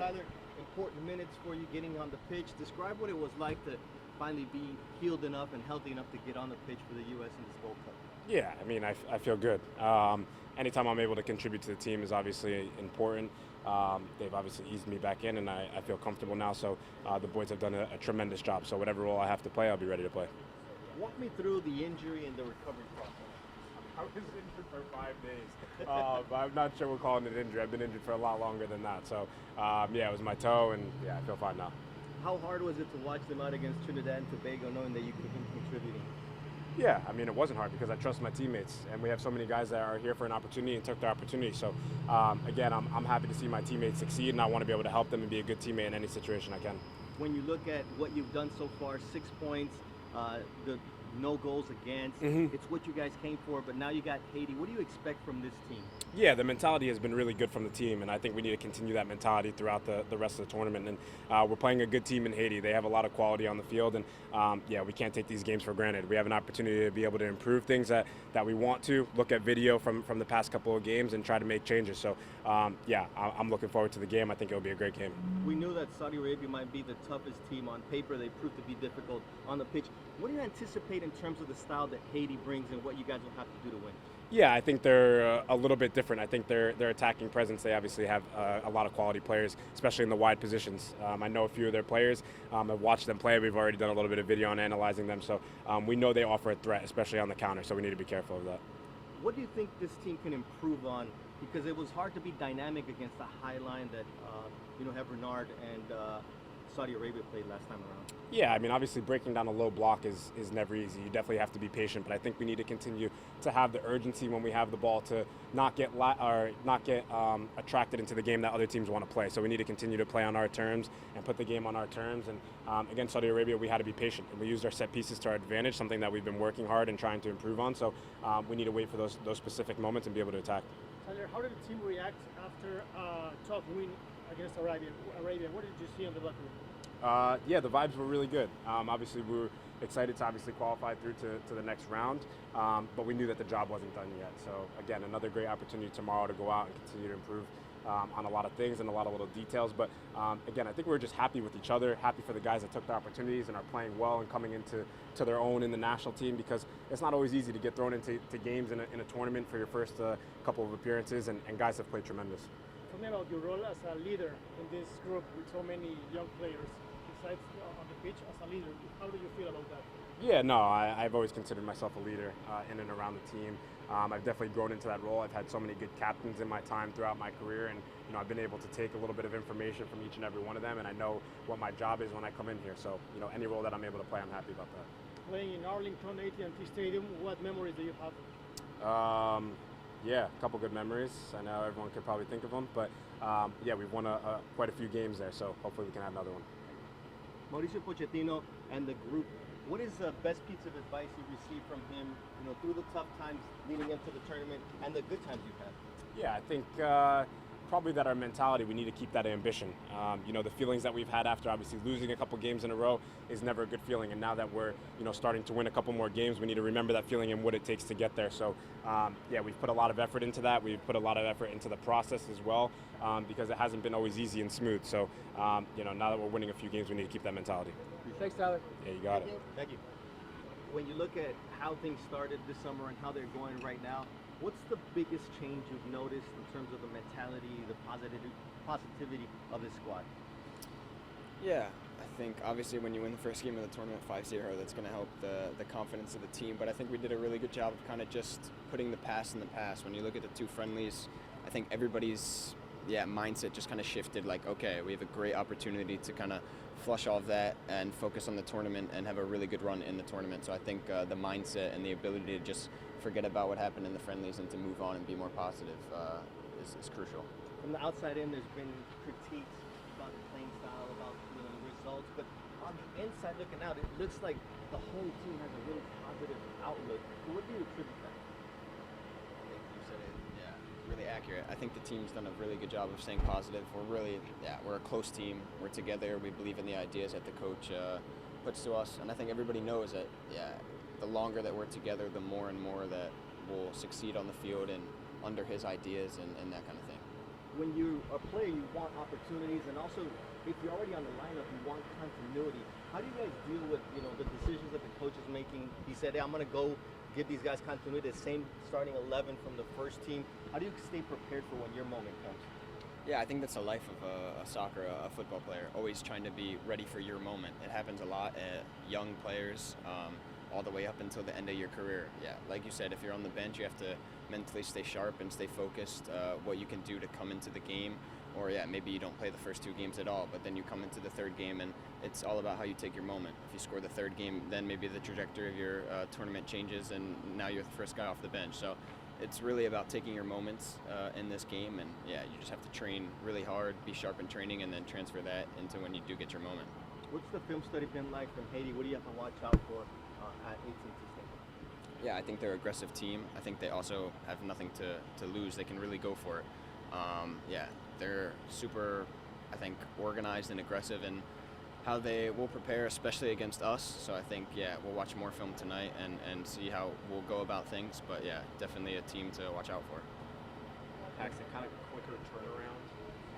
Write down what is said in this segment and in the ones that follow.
Tyler, important minutes for you getting on the pitch. Describe what it was like to finally be healed enough and healthy enough to get on the pitch for the U.S. in this Gold Cup. Yeah, I mean, I feel good. Anytime I'm able to contribute to the team is obviously important. They've obviously eased me back in, and I feel comfortable now. So the boys have done a tremendous job. So whatever role I have to play, I'll be ready to play. Walk me through the injury and the recovery process. I was injured for 5 days. I'm not sure we're calling it injury. I've been injured for a lot longer than that. So yeah, it was my toe, and yeah, I feel fine now. How hard was it to watch them out against Trinidad and Tobago, knowing that you could be contributing? Yeah, I mean, it wasn't hard because I trust my teammates, and we have so many guys that are here for an opportunity and took their opportunity. So, again, I'm happy to see my teammates succeed, and I want to be able to help them and be a good teammate in any situation I can. When you look at what you've done so far, 6 points, the no goals against, it's what you guys came for, but now you got Haiti. What do you expect from this team? Yeah, the mentality has been really good from the team, and I think we need to continue that mentality throughout the rest of the tournament. And we're playing a good team in Haiti. They have a lot of quality on the field, and yeah, we can't take these games for granted. We have an opportunity to be able to improve things that we want to, look at video from the past couple of games and try to make changes. So yeah, I'm looking forward to the game. I think it'll be a great game. We knew that Saudi Arabia might be the toughest team on paper. They proved to be difficult on the pitch. What do you anticipate in terms of the style that Haiti brings and what you guys will have to do to win? Yeah, I think they're a little bit different. I think their attacking presence, they obviously have a lot of quality players, especially in the wide positions. I know a few of their players. I've watched them play. We've already done a little bit of video on analyzing them. So we know they offer a threat, especially on the counter. So we need to be careful of that. What do you think this team can improve on? Because it was hard to be dynamic against the high line that have Bernard and Saudi Arabia played last time around. Yeah, I mean, obviously breaking down a low block is never easy. You definitely have to be patient, but I think we need to continue to have the urgency when we have the ball to not get attracted into the game that other teams want to play. So we need to continue to play on our terms and put the game on our terms. And against Saudi Arabia, we had to be patient, and we used our set pieces to our advantage, something that we've been working hard and trying to improve on. So we need to wait for those specific moments and be able to attack. Tyler, how did the team react after a tough win against Arabia? What did you see on the locker room? Yeah, the vibes were really good. Obviously, we were excited to qualify through to the next round, but we knew that the job wasn't done yet. So again, another great opportunity tomorrow to go out and continue to improve on a lot of things and a lot of little details. But again, I think we're just happy with each other, happy for the guys that took the opportunities and are playing well and coming into their own in the national team, because it's not always easy to get thrown into games in a tournament for your first couple of appearances, and guys have played tremendous. Tell me about your role as a leader in this group with so many young players. Besides on the pitch, as a leader, how do you feel about that? Yeah, no, I've always considered myself a leader in and around the team. I've definitely grown into that role. I've had so many good captains in my time throughout my career, and I've been able to take a little bit of information from each and every one of them, and I know what my job is when I come in here. So any role that I'm able to play, I'm happy about that. Playing in Arlington AT&T Stadium, what memories do you have? Yeah, a couple good memories. I know everyone could probably think of them, but yeah, we've won quite a few games there, so hopefully we can have another one. Mauricio Pochettino and the group, what is the best piece of advice you received from him, through the tough times leading into the tournament and the good times you've had? Yeah, I think probably that our mentality, we need to keep that ambition. The feelings that we've had after obviously losing a couple games in a row is never a good feeling, and now that we're starting to win a couple more games, we need to remember that feeling and what it takes to get there. So yeah, we've put a lot of effort into that. We've put a lot of effort into the process as well, because it hasn't been always easy and smooth. So now that we're winning a few games, we need to keep that mentality. Thanks, Tyler. Yeah, you got it. Thank you. When you look at how things started this summer and how they're going right now, what's the biggest change you've noticed in terms of the mentality, the positivity of this squad? Yeah, I think obviously when you win the first game of the tournament 5-0, that's going to help the confidence of the team. But I think we did a really good job of kind of just putting the past in the past. When you look at the two friendlies, I think everybody's mindset just kind of shifted. Like, okay, we have a great opportunity to kind of flush off that and focus on the tournament and have a really good run in the tournament. So I think the mindset and the ability to just forget about what happened in the friendlies and to move on and be more positive is crucial. From the outside in, there's been critiques about the playing style, about the results, but on the inside looking out, it looks like the whole team has a really positive outlook. What do you attribute that? I think you said it, really accurate. I think the team's done a really good job of staying positive. We're a close team. We're together. We believe in the ideas that the coach puts to us, and I think everybody knows that, the longer that we're together, the more and more that we'll succeed on the field and under his ideas and that kind of thing. when you're a player, you want opportunities, and also if you're already on the lineup, you want continuity. How do you guys deal with the decisions that the coach is making? He said, "Hey, I'm going to go give these guys continuity, the same starting 11 from the first team." How do you stay prepared for when your moment comes? Yeah, I think that's the life of a football player, always trying to be ready for your moment. It happens a lot at young players, all the way up until the end of your career. Yeah, like you said, if you're on the bench, you have to mentally stay sharp and stay focused, what you can do to come into the game. Or yeah, maybe you don't play the first 2 games at all, but then you come into the 3rd game and it's all about how you take your moment. If you score the 3rd game, then maybe the trajectory of your tournament changes and now you're the first guy off the bench. So it's really about taking your moments in this game, and yeah, you just have to train really hard, be sharp in training, and then transfer that into when you do get your moment. What's the film study been like from Haiti? What do you have to watch out for at AT&T Stadium? Yeah, I think they're an aggressive team. I think they also have nothing to lose. They can really go for it. Yeah, they're super, I think, organized and aggressive in how they will prepare, especially against us. So I think, yeah, we'll watch more film tonight and see how we'll go about things. But yeah, definitely a team to watch out for. Paxten, kind of quicker turnaround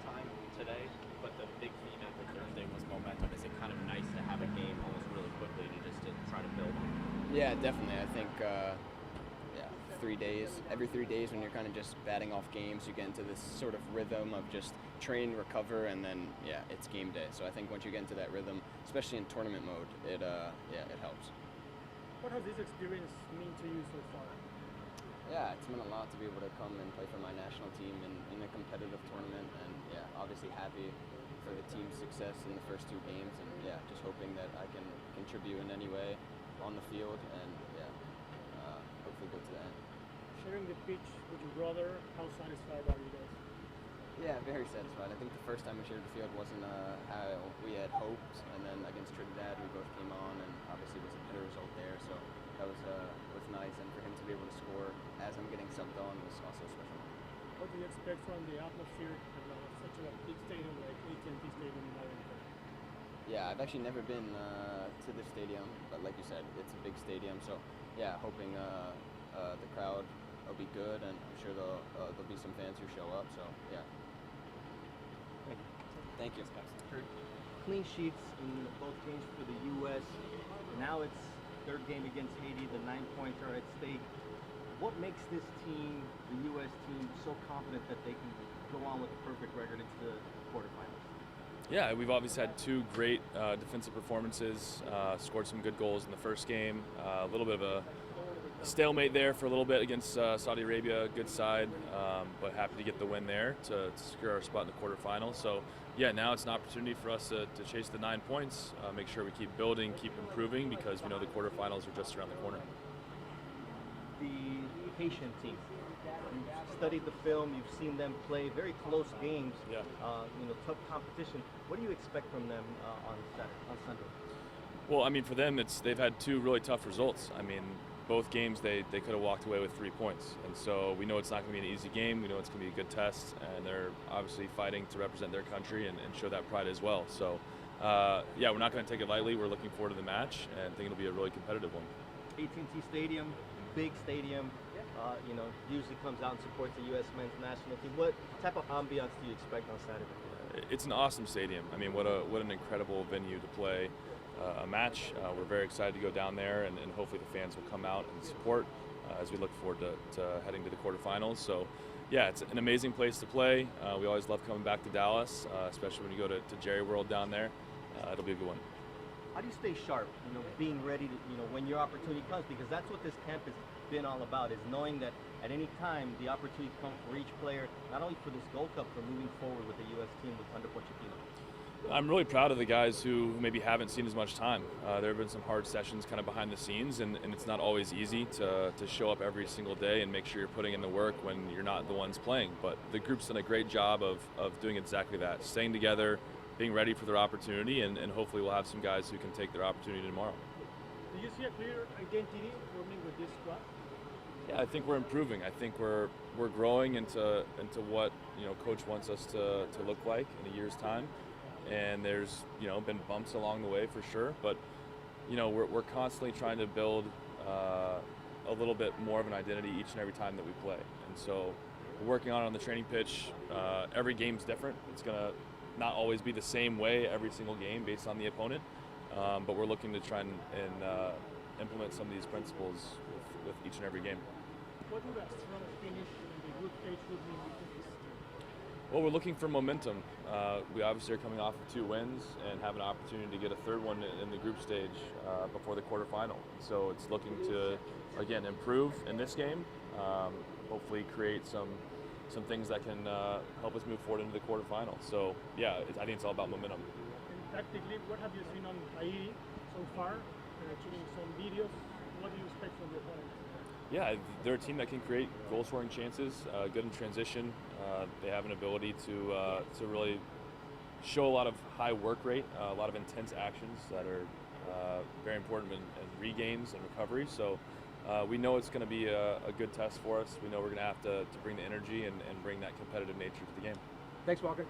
time today, but the big theme after Thursday was momentum. Is it kind of nice to have a game almost really quickly to try to build on? Yeah, definitely. I think, 3 days, every 3 days when you're kind of just batting off games, you get into this sort of rhythm of just train, recover, and then, yeah, it's game day. So I think once you get into that rhythm, especially in tournament mode, it helps. What has this experience mean to you so far? Yeah, it's meant a lot to be able to come and play for my national team in a competitive tournament, and yeah, obviously happy for the team's success in the first 2 games, and yeah, just hoping that I can contribute in any way on the field, and yeah, hopefully go to the end. Sharing the pitch with your brother, how satisfied are you guys? Yeah, very satisfied. I think the first time we shared the field wasn't how we had hoped, and then against Trinidad we both came on, and obviously it was a better result there, so that was nice, and for him to be able to score as I'm getting subbed on was also special. What do you expect from the atmosphere of such a big stadium like AT&T Stadium in Arlington? Yeah, I've actually never been to this stadium, but like you said, it's a big stadium, so yeah, hoping the crowd will be good, and I'm sure there'll be some fans who show up, so yeah. Thank you. Clean sheets in both games for the U.S. Now it's 3rd game against Haiti. The 9 points are at stake. What makes this team, the U.S. team, so confident that they can go on with a perfect record into the quarterfinals? Yeah, we've obviously had 2 great defensive performances, scored some good goals in the first game, a little bit of a stalemate there for a little bit against Saudi Arabia, good side, but happy to get the win there to secure our spot in the quarterfinals. So yeah, now it's an opportunity for us to chase the 9 points, make sure we keep building, keep improving, because we know the quarterfinals are just around the corner. The Haitian team, you've studied the film, you've seen them play very close games, Yeah. Tough competition. What do you expect from them on Sunday? Well, I mean, for them, they've had 2 really tough results. I mean, both games they could have walked away with 3 points, and so we know it's not going to be an easy game. We know it's going to be a good test, and they're obviously fighting to represent their country and show that pride as well. So yeah, we're not going to take it lightly. We're looking forward to the match, and think it'll be a really competitive one. AT&T Stadium, big stadium, usually comes out and supports the U.S. men's national team. What type of ambiance do you expect on Saturday? It's an awesome stadium. I mean, what an incredible venue to play a match. We're very excited to go down there, and hopefully the fans will come out and support as we look forward to heading to the quarterfinals. So yeah, it's an amazing place to play. We always love coming back to Dallas, especially when you go to Jerry World down there. It'll be a good one. How do you stay sharp, being ready to, when your opportunity comes? Because that's what this camp has been all about, is knowing that at any time the opportunity comes for each player, not only for this Gold Cup, but moving forward with the U.S. team under Pochettino. I'm really proud of the guys who maybe haven't seen as much time. There have been some hard sessions kind of behind the scenes, and it's not always easy to show up every single day and make sure you're putting in the work when you're not the ones playing. But the group's done a great job of doing exactly that, staying together, being ready for their opportunity, and hopefully we'll have some guys who can take their opportunity tomorrow. Do you see a clear identity forming with this squad? Yeah, I think we're improving. I think we're growing into what coach wants us to look like in a year's time. And there's been bumps along the way for sure, but we're constantly trying to build a little bit more of an identity each and every time that we play. And so We're working on it on the training pitch. Every game's different. It's going to not always be the same way every single game based on the opponent, but we're looking to try and implement some of these principles with each and every game. What would a strong finish in the group stage would mean to this team? Well, we're looking for momentum. We obviously are coming off of 2 wins and have an opportunity to get a 3rd one in the group stage before the quarterfinal. So it's looking to, again, improve in this game, hopefully create some things that can help us move forward into the quarterfinal. So yeah, I think it's all about momentum. And tactically, what have you seen on Haiti so far? Shooting some videos. What do you expect from the opponent? Yeah, they're a team that can create goal-scoring chances, good in transition. They have an ability to really show a lot of high work rate, a lot of intense actions that are very important in regains and recovery. So we know it's going to be a good test for us. We know we're going to have to bring the energy and bring that competitive nature to the game. Thanks, Walker.